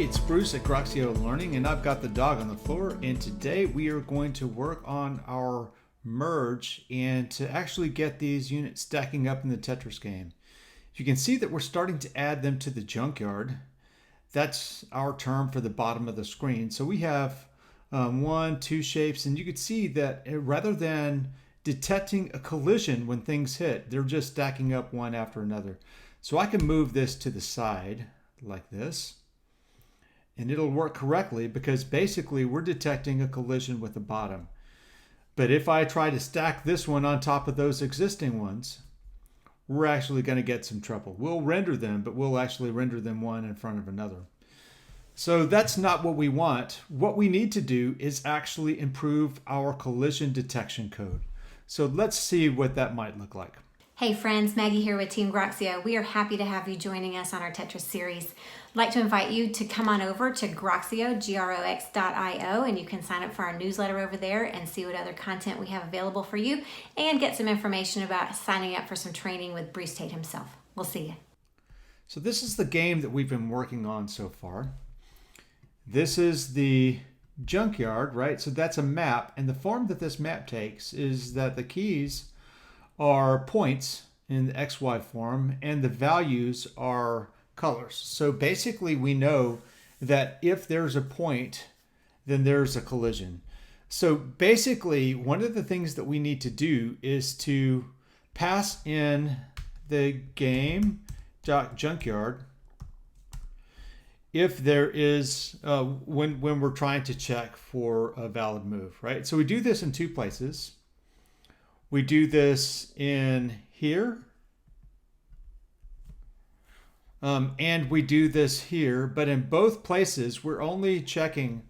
Hey, it's Bruce at Groxio Learning, and I've got the dog on the floor, and today we are going to work on our merge and to actually get these units stacking up in the Tetris game. You can see that we're starting to add them to the junkyard. That's our term for the bottom of the screen. So we have one, two shapes, and you can see that rather than detecting a collision when things hit, they're just stacking up one after another. So I can move this to the side like this, and it'll work correctly because basically we're detecting a collision with the bottom. But if I try to stack this one on top of those existing ones, we're actually going to get some trouble. We'll render them, but we'll actually render them one in front of another. So that's not what we want. What we need to do is actually improve our collision detection code. So let's see what that might look like. Hey friends, Maggie here with Team Groxio. We are happy to have you joining us on our Tetris series. I'd like to invite you to come on over to Groxio, Grox.io, and you can sign up for our newsletter over there and see what other content we have available for you and get some information about signing up for some training with Bruce Tate himself. We'll see you. So this is the game that we've been working on so far. This is the junkyard, right? So that's a map, and the form that this map takes is that the keys are points in the XY form and the values are colors. So basically we know that if there's a point, then there's a collision. So basically one of the things that we need to do is to pass in the game.junkyard if there is, when we're trying to check for a valid move, right? So we do this in two places. We do this in here, and we do this here, but in both places, we're only checking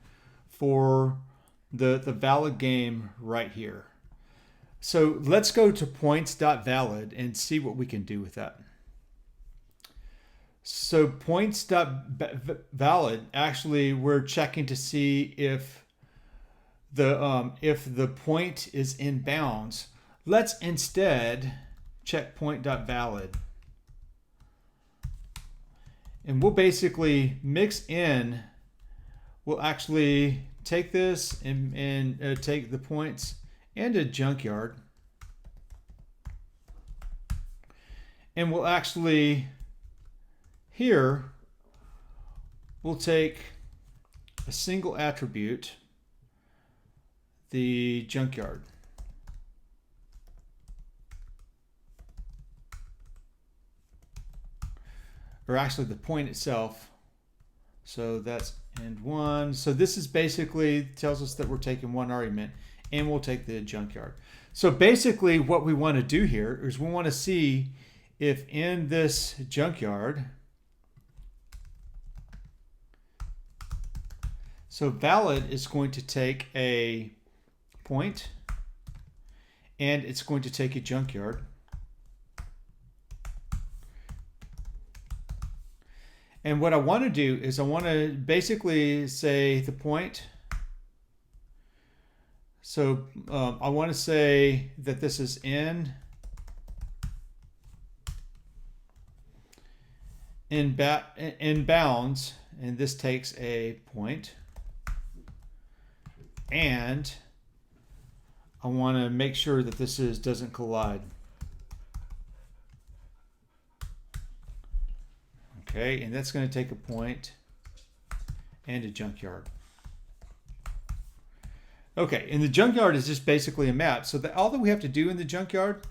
for the valid game right here. So let's go to points.valid and see what we can do with that. So points.valid, actually, we're checking to see if the point is in bounds. Let's instead check point.valid. And we'll basically mix in, we'll actually take this and take the points and a junkyard. And we'll actually, here, we'll take a single attribute, the junkyard. Or actually the point itself. So that's end one. So this is basically tells us that we're taking one argument, and we'll take the junkyard. So basically what we want to do here is we want to see if in this junkyard, so valid is going to take a point and it's going to take a junkyard. And what I want to do is I want to basically say the point. So I want to say that this is in bounds, and this takes a point. And I want to make sure that this doesn't collide. Okay, and that's going to take a point and a junkyard. Okay, and the junkyard is just basically a map. So all that we have to do in the junkyard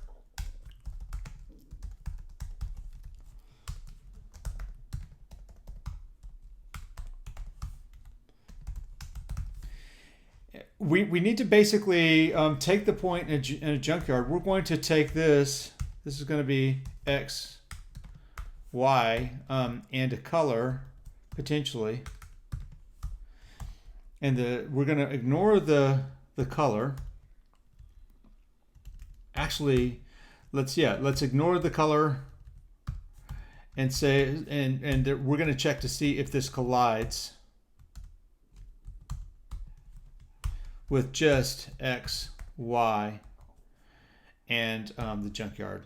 we need to basically take the point in a junkyard. We're going to take this. This is going to be X, Y, and a color potentially, and we're going to ignore the color. Actually, let's ignore the color and say and we're going to check to see if this collides with just X, Y, and the junkyard.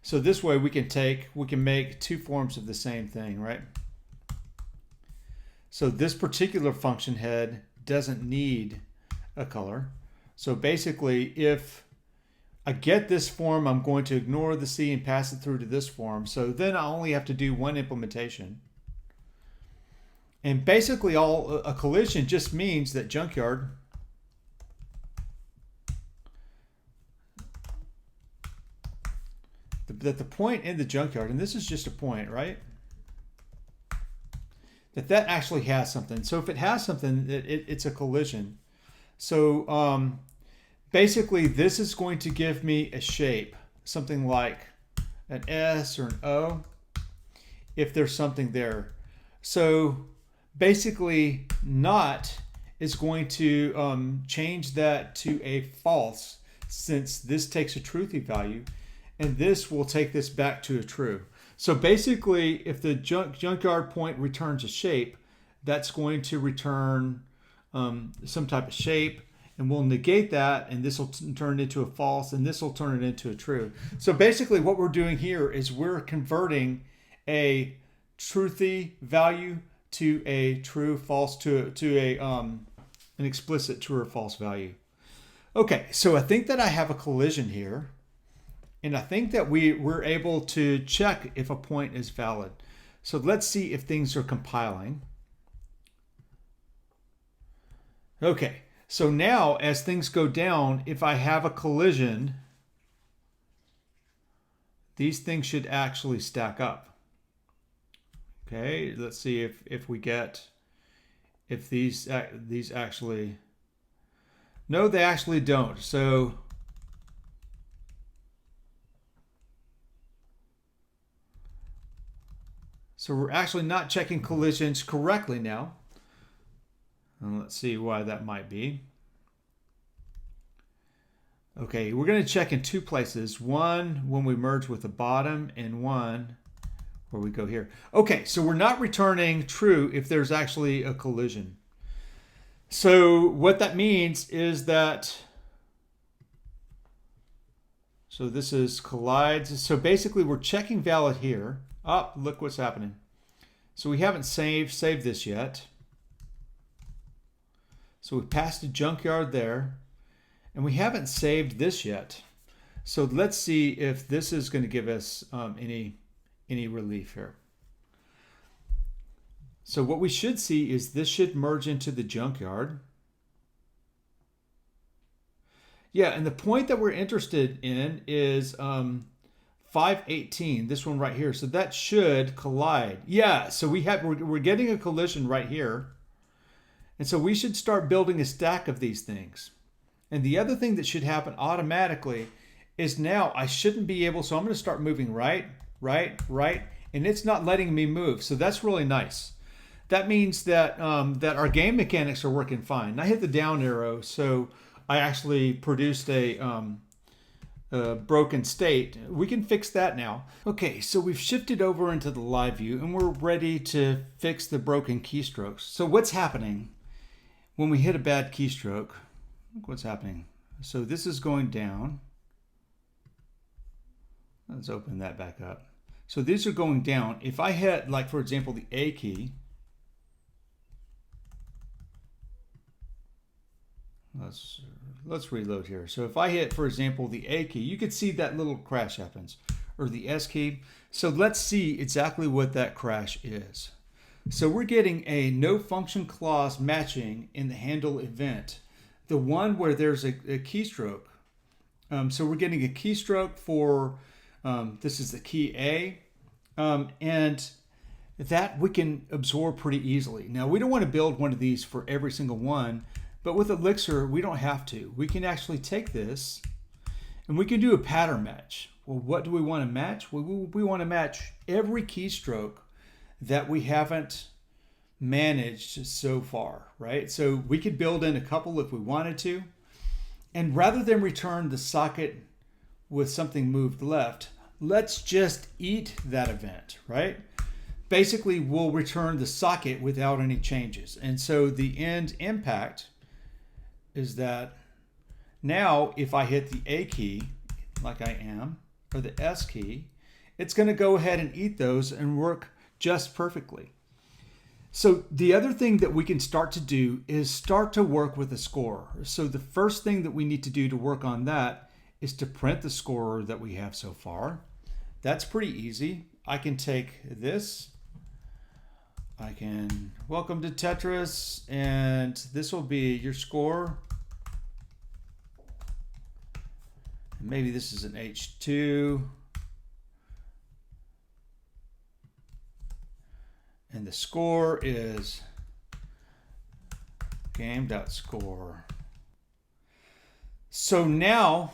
So this way we can make two forms of the same thing, right? So this particular function head doesn't need a color. So basically, if I get this form, I'm going to ignore the C and pass it through to this form. So then I only have to do one implementation. And basically a collision just means that junkyard that the point in the junkyard, and this is just a point, right? That actually has something. So if it has something, it's a collision. So basically this is going to give me a shape, something like an S or an O, if there's something there. So basically not is going to change that to a false, since this takes a truthy value, and this will take this back to a true. So basically, if the junkyard point returns a shape, that's going to return some type of shape, and we'll negate that, and this will turn it into a false, and this will turn it into a true. So basically what we're doing here is we're converting a truthy value to a true, false, to an explicit true or false value. Okay, so I think that I have a collision here. And I think that we're able to check if a point is valid. So let's see if things are compiling. Okay, so now as things go down, if I have a collision, these things should actually stack up. Okay, let's see if these actually, no, they actually don't. So we're actually not checking collisions correctly now. And let's see why that might be. Okay, we're going to check in two places. One when we merge with the bottom, and one where we go here. Okay, so we're not returning true if there's actually a collision. So what that means is that, so this is collides. So basically we're checking valid here. Oh, look what's happening. So we haven't saved this yet. So we passed a junkyard there, and we haven't saved this yet. So let's see if this is going to give us any relief here. So what we should see is this should merge into the junkyard. Yeah, and the point that we're interested in is 518, this one right here. So that should collide. Yeah, so we're getting a collision right here. And so we should start building a stack of these things. And the other thing that should happen automatically is now I shouldn't be able, so I'm going to start moving right, and it's not letting me move. So that's really nice. That means that that our game mechanics are working fine. I hit the down arrow, so I actually produced a broken state. We can fix that now. Okay, so we've shifted over into the live view and we're ready to fix the broken keystrokes. So what's happening when we hit a bad keystroke? Look what's happening. So this is going down. Let's open that back up. So these are going down. If I hit, like for example, the A key, let's reload here. So if I hit, for example, the A key, you could see that little crash happens, or the S key. So let's see exactly what that crash is. So we're getting a no function clause matching in the handle event, the one where there's a keystroke. So we're getting a keystroke for, this is the key A, and that we can absorb pretty easily. Now we don't want to build one of these for every single one, but with Elixir, we don't have to. We can actually take this and we can do a pattern match. Well, what do we want to match? We want to match every keystroke that we haven't managed so far, right? So we could build in a couple if we wanted to. And rather than return the socket with something moved left, let's just eat that event, right? Basically, we'll return the socket without any changes. And so the end impact is that now if I hit the A key, like I am, or the S key, it's going to go ahead and eat those and work just perfectly. So the other thing that we can start to do is start to work with a score. So the first thing that we need to do to work on that is to print the score that we have so far. That's pretty easy. I can take this. I can welcome to Tetris, and this will be your score. Maybe this is an H2. And the score is game.score. So now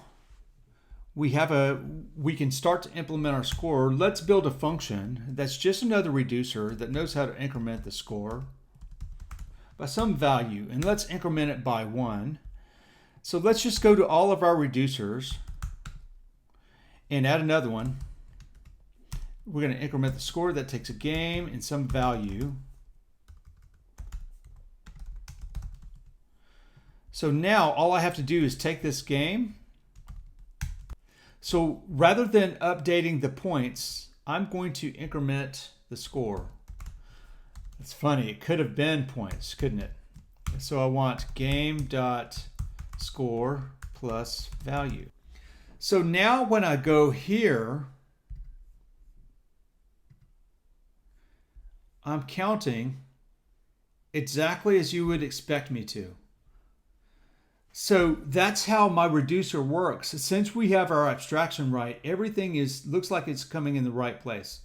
we can start to implement our score. Let's build a function that's just another reducer that knows how to increment the score by some value, and let's increment it by 1. So let's just go to all of our reducers and add another one. We're going to increment the score. That takes a game and some value. So now all I have to do is take this game. So rather than updating the points, I'm going to increment the score. It's funny, it could have been points, couldn't it? So I want game.score plus value. So now when I go here, I'm counting exactly as you would expect me to. So that's how my reducer works. Since we have our abstraction right, everything looks like it's coming in the right place.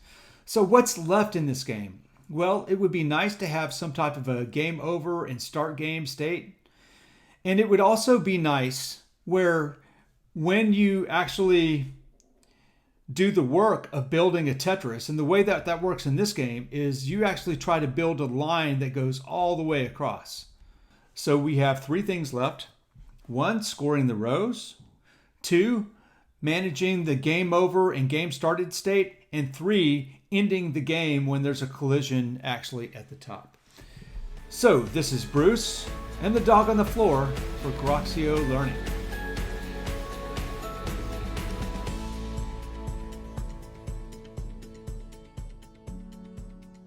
So what's left in this game? Well, it would be nice to have some type of a game over and start game state. And it would also be nice where when you actually do the work of building a Tetris, and the way that that works in this game is you actually try to build a line that goes all the way across. So we have 3 things left. 1, scoring the rows. 2, managing the game over and game started state. And 3, ending the game when there's a collision actually at the top. So this is Bruce and the dog on the floor for Groxio Learning.